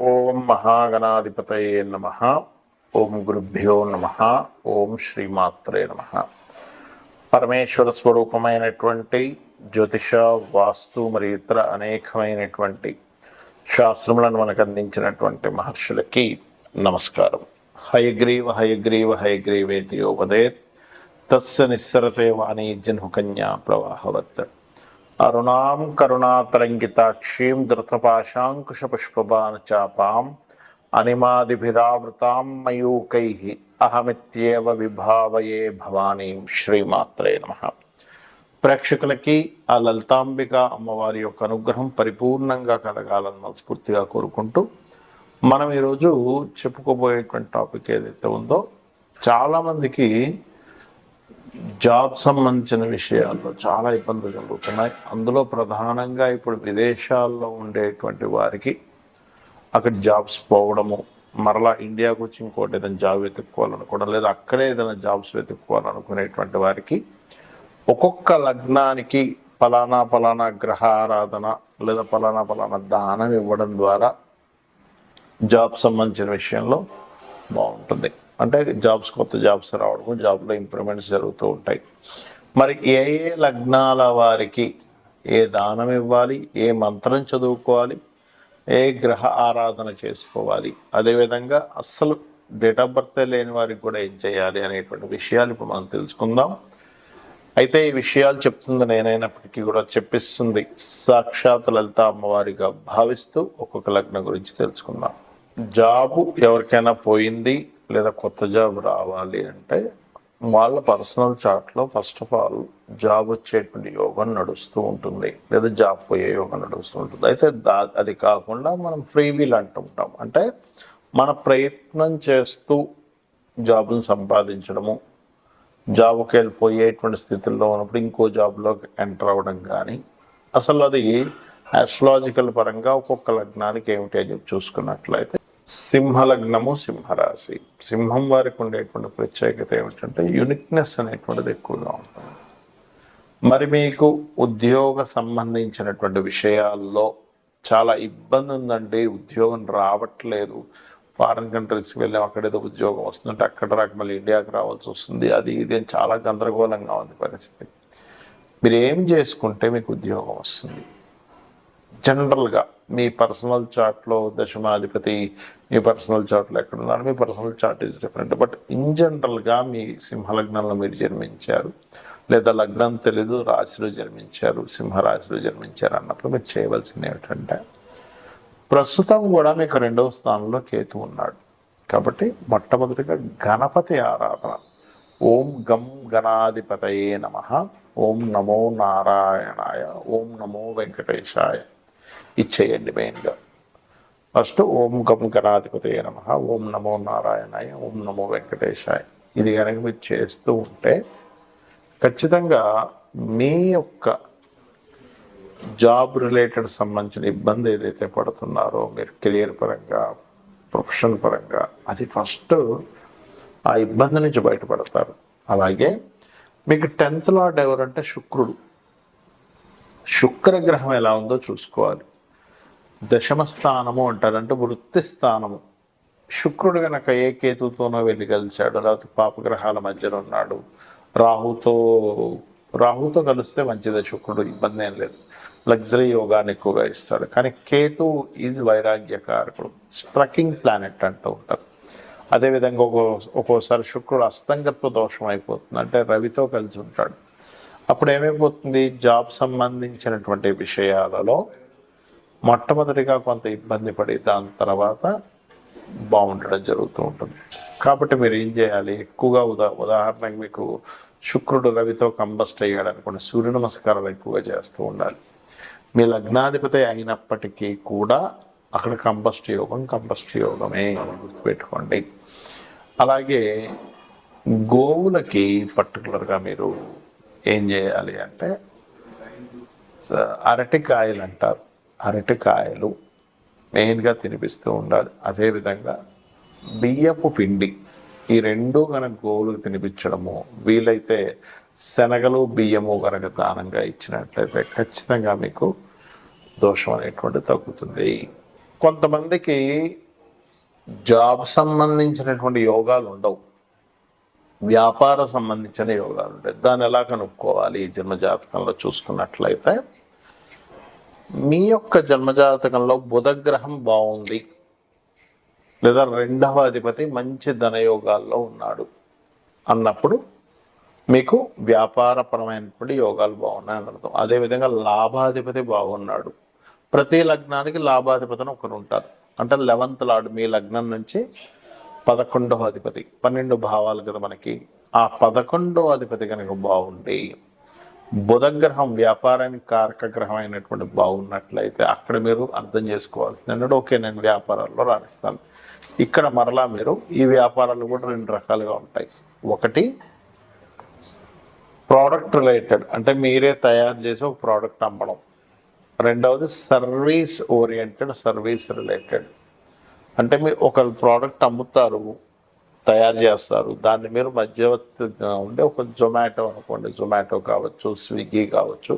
ఓం మహాగణాధిపతయే నమః. ఓం గురుభ్యో నమః. ఓం శ్రీమాత్రే నమః. పరమేశ్వర స్వరూపమైనటువంటి జ్యోతిష, వాస్తు మరియు ఇతర అనేకమైనటువంటి శాస్త్రములను మనకు అందించినటువంటి మహర్షులకి నమస్కారం. హయగ్రీవ హయగ్రీవ హయగ్రీవేతి యోపదేత్ తస్య నిస్సరతే వాణీ జన్హుకన్యా ప్రవాహవత్. అరుణాం కరుణాతరంగితాక్షీం ధృతపాశాంకుశపుష్పబాణచాపాం అనిమాదిభిరావృతాం మయూకైః అహమిత్యేవ విభావయే భవానీం. శ్రీమాత్రే నమః. ప్రేక్షకులకి ఆ లలితాంబిక అమ్మవారి యొక్క అనుగ్రహం పరిపూర్ణంగా కలగాలని మనస్ఫూర్తిగా కోరుకుంటూ మనం ఈరోజు చెప్పుకోబోయేటువంటి టాపిక్ ఏదైతే ఉందో, చాలామందికి జాబ్ సంబంధించిన విషయాల్లో చాలా ఇబ్బందులు జరుగుతున్నాయి. అందులో ప్రధానంగా ఇప్పుడు విదేశాల్లో ఉండేటువంటి వారికి అక్కడ జాబ్స్ పోవడము, మరలా ఇండియాకు వచ్చి ఇంకోటి ఏదైనా జాబ్ వెతుక్కోవాలనుకోవడం, లేదా అక్కడే ఏదైనా జాబ్స్ వెతుక్కోవాలనుకునేటువంటి వారికి ఒక్కొక్క లగ్నానికి ఫలానా ఫలానా గ్రహ ఆరాధన లేదా ఫలానా దానం ఇవ్వడం ద్వారా జాబ్ సంబంధించిన విషయంలో బాగుంటుంది. అంటే కొత్త జాబ్స్ రావడం, జాబ్లో ఇంప్రూవ్మెంట్స్ జరుగుతూ ఉంటాయి. మరి ఏ ఏ లగ్నాల వారికి ఏ దానం ఇవ్వాలి, ఏ మంత్రం చదువుకోవాలి, ఏ గ్రహ ఆరాధన చేసుకోవాలి, అదేవిధంగా అస్సలు డేట్ ఆఫ్ బర్త్ లేని వారికి కూడా ఏం చేయాలి అనేటువంటి విషయాలు ఇప్పుడు మనం తెలుసుకుందాం. అయితే ఈ విషయాలు చెప్తుంది నేనైనప్పటికీ కూడా చెప్పిస్తుంది సాక్షాత్ లలిత అమ్మవారిగా భావిస్తూ ఒక్కొక్క లగ్నం గురించి తెలుసుకుందాం. జాబు ఎవరికైనా పోయింది లేదా కొత్త జాబ్ రావాలి అంటే వాళ్ళ పర్సనల్ చార్ట్లో ఫస్ట్ ఆఫ్ ఆల్ జాబ్ వచ్చేటువంటి యోగం నడుస్తూ ఉంటుంది, లేదా జాబ్ పోయే యోగం నడుస్తూ ఉంటుంది. అయితే అది కాకుండా మనం ఫ్రీ వీల్ అంటుంటాం. అంటే మన ప్రయత్నం చేస్తూ జాబ్ను సంపాదించడము, జాబ్కి వెళ్ళిపోయేటువంటి స్థితిలో ఉన్నప్పుడు ఇంకో జాబ్లోకి ఎంటర్ అవ్వడం కానీ, అసలు అది ఆస్ట్రాలజికల్ పరంగా ఒక్కొక్క లగ్నానికి ఏమిటి అని చెప్పి చూసుకున్నట్లయితే, సింహలగ్నము, సింహరాశి, సింహం వారికి ఉండేటువంటి ప్రత్యేకత ఏమిటంటే యూనిక్నెస్ అనేటువంటిది ఎక్కువగా ఉంటుంది. మరి మీకు ఉద్యోగ సంబంధించినటువంటి విషయాల్లో చాలా ఇబ్బంది ఉందండి, ఉద్యోగం రావట్లేదు, ఫారిన్ కంట్రీస్కి వెళ్ళాం అక్కడ ఏదో ఉద్యోగం వస్తుందంటే అక్కడ రాక మళ్ళీ ఇండియాకి రావాల్సి వస్తుంది, అది ఇది అని చాలా గందరగోళంగా ఉంది పరిస్థితి. మీరు ఏం చేసుకుంటే మీకు ఉద్యోగం వస్తుంది? జనరల్గా మీ పర్సనల్ చార్ట్లో దశమాధిపతి మీ పర్సనల్ చార్ట్లో ఎక్కడున్నారు, మీ personal chart is different. But in జనరల్గా మీ సింహలగ్నంలో మీరు జన్మించారు, లేదా లగ్నం తెలీదు రాశిలో జన్మించారు, సింహరాశిలో జన్మించారు అన్నప్పుడు మీరు చేయవలసింది ఏమిటంటే, ప్రస్తుతం కూడా మీకు 2వ స్థానంలో కేతు ఉన్నాడు కాబట్టి మొట్టమొదటిగా గణపతి ఆరాధన. ఓం గం గణాధిపతయే నమః, ఓం నమో నారాయణాయ, ఓం నమో వెంకటేశాయ ఇచ్చేయండి. మెయిన్గా ఫస్ట్ ఓం గం గణాధిపతయే నమః, ఓం నమో నారాయణాయ, ఓం నమో వెంకటేశాయ. ఇది కనుక మీరు చేస్తూ ఉంటే ఖచ్చితంగా మీ యొక్క జాబ్ రిలేటెడ్ సంబంధించిన ఇబ్బంది ఏదైతే పడుతున్నారో మీరు కెరియర్ పరంగా, ప్రొఫెషన్ పరంగా, అది ఫస్ట్ ఆ ఇబ్బంది నుంచి బయటపడతారు. అలాగే మీకు 10th లార్డ్ ఎవరంటే శుక్రుడు. శుక్రగ్రహం ఎలా ఉందో చూసుకోవాలి. దశమ స్థానము అంటారంటే వృత్తి స్థానము. శుక్రుడు కనుక ఏ కేతుతోనో వెళ్ళి కలిశాడు, లేకపోతే పాపగ్రహాల మధ్యలో ఉన్నాడు, రాహుతో కలిస్తే మంచిదే, శుక్రుడు ఇబ్బంది ఏం లేదు, లగ్జరీ యోగాన్ని ఎక్కువగా ఇస్తాడు. కానీ కేతు ఈజ్ వైరాగ్యకారకుడు, స్ట్రకింగ్ ప్లానెట్ అంటూ ఉంటారు. అదేవిధంగా ఒక్కోసారి శుక్రుడు అస్తంగత్వ దోషం అయిపోతుంది, అంటే రవితో కలిసి ఉంటాడు. అప్పుడు ఏమైపోతుంది, జాబ్ సంబంధించినటువంటి విషయాలలో మొట్టమొదటిగా కొంత ఇబ్బంది పడి దాని తర్వాత బాగుండడం జరుగుతూ ఉంటుంది. కాబట్టి మీరు ఏం చేయాలి, ఎక్కువగా ఉదాహరణకు మీకు శుక్రుడు రవితో కంబస్ట్ అయ్యాడు అనుకోండి, సూర్య నమస్కారాలు ఎక్కువగా చేస్తూ ఉండాలి. మీ లగ్నాధిపతి అయినప్పటికీ కూడా అక్కడ కంబస్ట్ యోగమే గుర్తుపెట్టుకోండి. అలాగే గోవులకి పర్టికులర్గా మీరు ఏం చేయాలి అంటే, అరటికాయలు అంటారు, అరటికాయలు మెయిన్గా తినిపిస్తూ ఉండాలి. అదేవిధంగా బియ్యపు పిండి, ఈ 2 కనుక గోవులకు తినిపించడము, వీలైతే శనగలు బియ్యము కనుక దానంగా ఇచ్చినట్లయితే ఖచ్చితంగా మీకు దోషం అనేటువంటి తగ్గుతుంది. కొంతమందికి జాబ్ సంబంధించినటువంటి యోగాలు ఉండవు, వ్యాపార సంబంధించిన యోగాలు ఉంటాయి. దాన్ని ఎలా కనుక్కోవాలి? ఈ జన్మజాతకంలో చూసుకున్నట్లయితే మీ యొక్క జన్మజాతకంలో బుధగ్రహం బాగుంది, లేదా 2వ అధిపతి మంచి ధనయోగాల్లో ఉన్నాడు అన్నప్పుడు మీకు వ్యాపారపరమైనటువంటి యోగాలు బాగున్నాయని అర్థం. అదేవిధంగా లాభాధిపతి బాగున్నాడు. ప్రతి లగ్నానికి లాభాధిపతిని ఒకరు ఉంటారు. అంటే 11th లార్డ్ మీ లగ్నం నుంచి 11వ అధిపతి, 12 భావాలు కదా మనకి. ఆ 11వ అధిపతి కనుక బాగుండి బుధగ్రహం వ్యాపారానికి కారక గ్రహం అయినటువంటి బాగున్నట్లయితే అక్కడ మీరు అర్థం చేసుకోవాల్సింది ఏంటంటే ఓకే నేను వ్యాపారాల్లో రాణిస్తాను. ఇక్కడ మరలా మీరు ఈ వ్యాపారాలు కూడా 2 రకాలుగా ఉంటాయి. ఒకటి ప్రోడక్ట్ రిలేటెడ్, అంటే మీరే తయారు చేసి ఒక ప్రోడక్ట్ అమ్మడం. రెండవది సర్వీస్ ఓరియంటెడ్, సర్వీస్ రిలేటెడ్, అంటే మీరు ఒక ప్రోడక్ట్ అమ్ముతారు, తయారు చేస్తారు, దాన్ని మీరు మధ్యవర్తిగా ఉండే ఒక జొమాటో అనుకోండి, జొమాటో కావచ్చు, స్విగ్గీ కావచ్చు,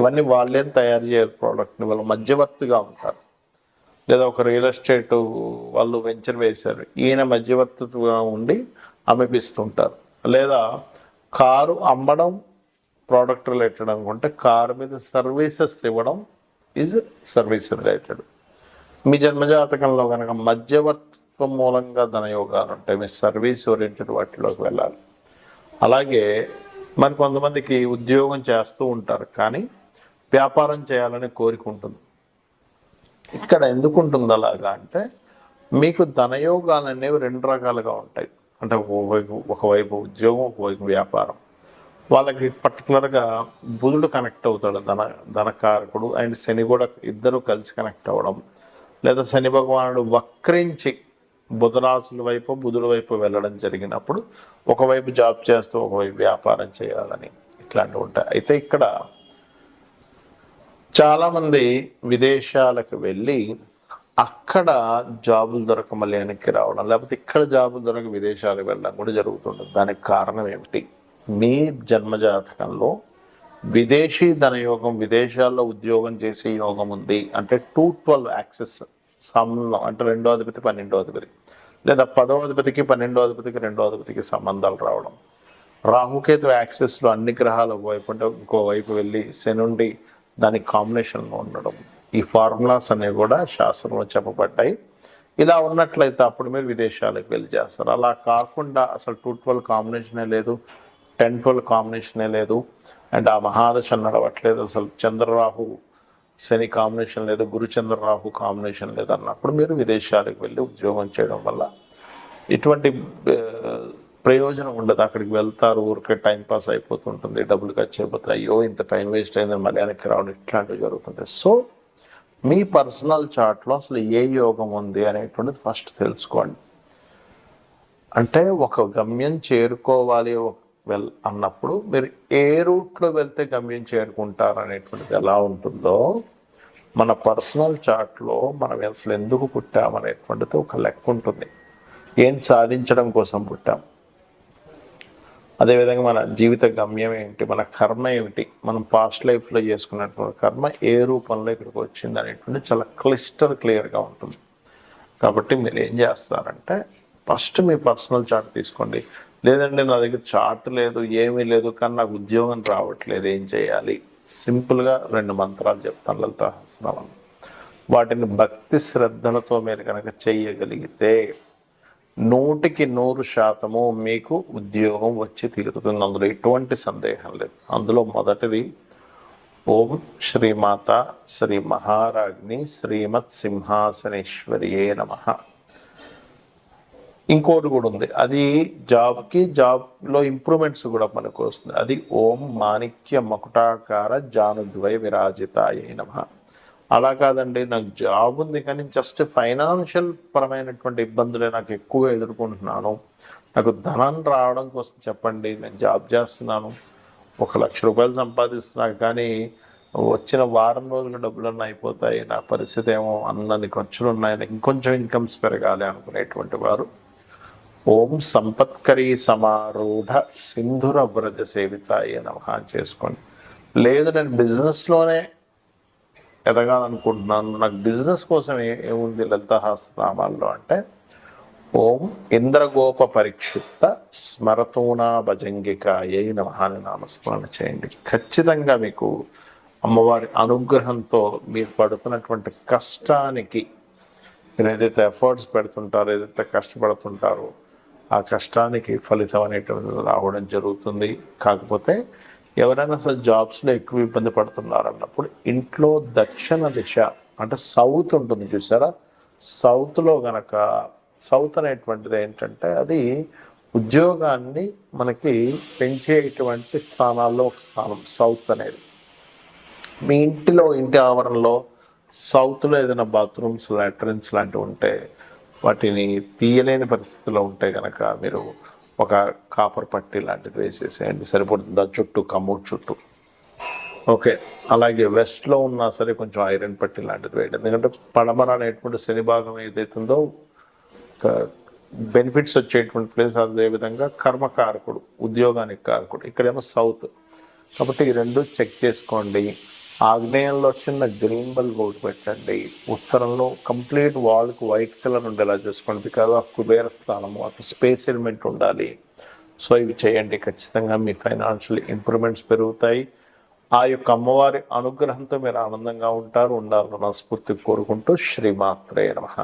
ఇవన్నీ వాళ్ళేం తయారు చేయరు ప్రోడక్ట్ని, వాళ్ళు మధ్యవర్తిగా ఉంటారు. లేదా ఒక రియల్ ఎస్టేట్ వాళ్ళు వెంచర్ వేశారు, ఈయన మధ్యవర్తిగా ఉండి అమ్మిపిస్తుంటారు. లేదా కారు అమ్మడం ప్రోడక్ట్ రిలేటెడ్ అనుకుంటే కారు మీద సర్వీసెస్ ఇవ్వడం ఈజ్ సర్వీస్ రిలేటెడ్. మీ జన్మజాతకంలో కనుక మధ్యవర్తిత్వం మూలంగా ధనయోగాలు ఉంటాయి, మీ సర్వీస్ ఓరియంటెడ్ వాటిలోకి వెళ్ళాలి. అలాగే మరి కొంతమందికి ఉద్యోగం చేస్తూ ఉంటారు కానీ వ్యాపారం చేయాలని కోరిక ఉంటుంది. ఇక్కడ ఎందుకు ఉంటుంది అలాగా అంటే మీకు ధనయోగాలు అనేవి 2 రకాలుగా ఉంటాయి. అంటే ఒకవైపు ఉద్యోగం, ఒకవైపు వ్యాపారం. వాళ్ళకి పర్టికులర్గా బుధుడు కనెక్ట్ అవుతాడు, ధనకారకుడు, అండ్ శని కూడా ఇద్దరు కలిసి కనెక్ట్ అవ్వడం, లేదా శని భగవానుడు వక్రించి బుధరాశుల వైపు బుధుడి వైపు వెళ్ళడం జరిగినప్పుడు ఒకవైపు జాబ్ చేస్తూ ఒకవైపు వ్యాపారం చేయాలని ఇట్లాంటివి ఉంటాయి. అయితే ఇక్కడ చాలామంది విదేశాలకు వెళ్ళి అక్కడ జాబులు దొరక మళ్ళీ వెనక్కి రావడం, లేకపోతే ఇక్కడ జాబులు దొరక విదేశాలకు వెళ్ళడం కూడా జరుగుతుంటుంది. దానికి కారణం ఏమిటి? మీ జన్మజాతకంలో విదేశీ ధనయోగం, విదేశాల్లో ఉద్యోగం చేసే యోగం ఉంది అంటే 212 యాక్సెస్ సంబంధం, అంటే 2వ అధిపతి 12వ అధిపతి, లేదా 10వ అధిపతికి 12వ అధిపతికి 2వ అధిపతికి సంబంధాలు రావడం, రాహుకేతు యాక్సెస్లో అన్ని గ్రహాలు ఒకవైపు అంటే ఇంకోవైపు వెళ్ళి శనుండి దానికి కాంబినేషన్లో ఉండడం, ఈ ఫార్ములాస్ అనేవి కూడా శాస్త్రంలో చెప్పబడ్డాయి. ఇలా ఉన్నట్లయితే అప్పుడు మీరు విదేశాలకు వెళ్ళి చేస్తారు. అలా కాకుండా అసలు 212 కాంబినేషనే లేదు, 10-12 కాంబినేషనే లేదు, అండ్ ఆ మహాదశ నడవట్లేదు, అసలు చంద్రరాహు శని కాంబినేషన్ లేదు, గురు చంద్రరాహు కాంబినేషన్ లేదు అన్నప్పుడు మీరు విదేశాలకు వెళ్ళి ఉద్యోగం చేయడం వల్ల ఇటువంటి ప్రయోజనం ఉండదు. అక్కడికి వెళ్తారు, ఊరికే టైంపాస్ అయిపోతుంటుంది, డబ్బులు ఖర్చు అయిపోతాయి, అయ్యో ఇంత టైం వేస్ట్ అయిందని మళ్ళీ వెనక్కి రావడం, ఇట్లాంటివి జరుగుతుంటాయి. సో మీ పర్సనల్ చార్ట్లో అసలు ఏ యోగం ఉంది అనేటువంటిది ఫస్ట్ తెలుసుకోండి. అంటే ఒక గమ్యం చేరుకోవాలి అన్నప్పుడు మీరు ఏ రూట్లో వెళ్తే గమ్యం చేరుకుంటారు అనేటువంటిది ఎలా ఉంటుందో మన పర్సనల్ చార్ట్లో మనం అసలు ఎందుకు పుట్టామనేటువంటిది ఒక లెక్క ఉంటుంది. ఏం సాధించడం కోసం పుట్టాం, అదేవిధంగా మన జీవిత గమ్యం ఏంటి, మన కర్మ ఏమిటి, మనం పాస్ట్ లైఫ్లో చేసుకున్నటువంటి కర్మ ఏ రూపంలో ఇక్కడికి వచ్చింది అనేటువంటి చాలా క్లియర్గా ఉంటుంది. కాబట్టి మీరు ఏం చేస్తారంటే ఫస్ట్ మీ పర్సనల్ చార్ట్ తీసుకోండి. లేదంటే నా దగ్గర చార్ట్ లేదు, ఏమీ లేదు, కానీ నాకు ఉద్యోగం రావట్లేదు, ఏం చేయాలి? సింపుల్గా 2 మంత్రాలు చెప్తాను, లలితా సహస్రనామం. వాటిని భక్తి శ్రద్ధలతో మీరు కనుక చెయ్యగలిగితే 100% మీకు ఉద్యోగం వచ్చి తీరుతుంది. అందులో ఎటువంటి సందేహం లేదు. అందులో మొదటిది ఓం శ్రీమాత శ్రీ మహారాజ్ని శ్రీమత్ సింహాసనేశ్వరియే నమః. ఇంకోటి కూడా ఉంది, అది జాబ్లో ఇంప్రూవ్మెంట్స్ కూడా మనకు వస్తుంది. అది ఓం మాణిక్య మకుటాకార జానుద్వయ విరాజితాయ నమః. అలా కాదండి, నాకు జాబ్ ఉంది కానీ జస్ట్ ఫైనాన్షియల్ పరమైనటువంటి ఇబ్బందులే నాకు ఎక్కువగా ఎదుర్కొంటున్నాను, నాకు ధనం రావడం కోసం చెప్పండి, నేను జాబ్ చేస్తున్నాను, 1 లక్ష రూపాయలు సంపాదిస్తున్నాను, కానీ వచ్చిన వారం రోజుల డబ్బులన్నీ అయిపోతాయి, నా పరిస్థితి ఏమో అన్నన్ని ఖర్చులు ఉన్నాయి, ఇంకొంచెం ఇన్కమ్స్ పెరగాలి అనుకునేటువంటి వారు ఓం సంపత్కరీ సమారూఢ సింధుర వ్రజ సేవితాయ నమః చేసుకోండి. లేదు నేను బిజినెస్లోనే ఎదగాలనుకుంటున్నాను, నాకు బిజినెస్ కోసం ఏముంది లలిత సహస్రనామాల్లో అంటే ఓం ఇంద్రగోప పరిక్షిప్త స్మరతూనా భజంగికాయై నమః అని నామస్మరణ చేయండి. ఖచ్చితంగా మీకు అమ్మవారి అనుగ్రహంతో మీరు పడుతున్నటువంటి కష్టానికి, మీరు ఏదైతే ఎఫర్ట్స్ పెడుతుంటారో, ఏదైతే కష్టపడుతుంటారో ఆ కష్టానికి ఫలితం అనేటువంటిది రావడం జరుగుతుంది. కాకపోతే ఎవరైనా అసలు జాబ్స్లో ఎక్కువ ఇబ్బంది పడుతున్నారు అన్నప్పుడు ఇంట్లో దక్షిణ దిశ అంటే సౌత్ ఉంటుంది చూసారా, సౌత్లో గనక, సౌత్ అనేటువంటిది ఏంటంటే అది ఉద్యోగాన్ని మనకి పెంచేటువంటి స్థానాల్లో ఒక స్థానం సౌత్ అనేది. మీ ఇంటి ఆవరణలో సౌత్లో ఏదైనా బాత్రూమ్స్, లాట్రిన్స్ లాంటివి ఉంటే వాటిని తీయలేని పరిస్థితిలో ఉంటే కనుక మీరు ఒక కాపర్ పట్టి లాంటిది వేసేసేయండి, సరిపడుతుంది ఆ చుట్టూ, కమ్మూరు చుట్టూ. ఓకే, అలాగే వెస్ట్లో ఉన్నా సరే కొంచెం ఐరన్ పట్టి లాంటిది వేయండి. ఎందుకంటే పడమర అనేటువంటి శని భాగం ఏదైతుందో బెనిఫిట్స్ వచ్చేటువంటి ప్లేస్, అదేవిధంగా కర్మకారకుడు, ఉద్యోగానికి కారకుడు, ఇక్కడేమో సౌత్. కాబట్టి ఈ రెండు చెక్ చేసుకోండి. ఆగ్నేయంలో చిన్న గ్రీన్ బల్బ్ ఒకటి పెట్టండి, ఉత్తరంలో కంప్లీట్ వాల్కి వైట్ కలర్ ఉండేలా చూసుకోండి. బికాజ్ ఆఫ్ కుబేర స్థానము, అక్కడ స్పేస్ ఎలిమెంట్ ఉండాలి. సో ఇవి చేయండి, ఖచ్చితంగా మీ ఫైనాన్షియల్ ఇంప్రూవ్మెంట్స్ పెరుగుతాయి. ఆ యొక్క అమ్మవారి అనుగ్రహంతో మీరు ఆనందంగా ఉండాలని మనస్ఫూర్తిగా కోరుకుంటూ శ్రీమాత్రే నమః.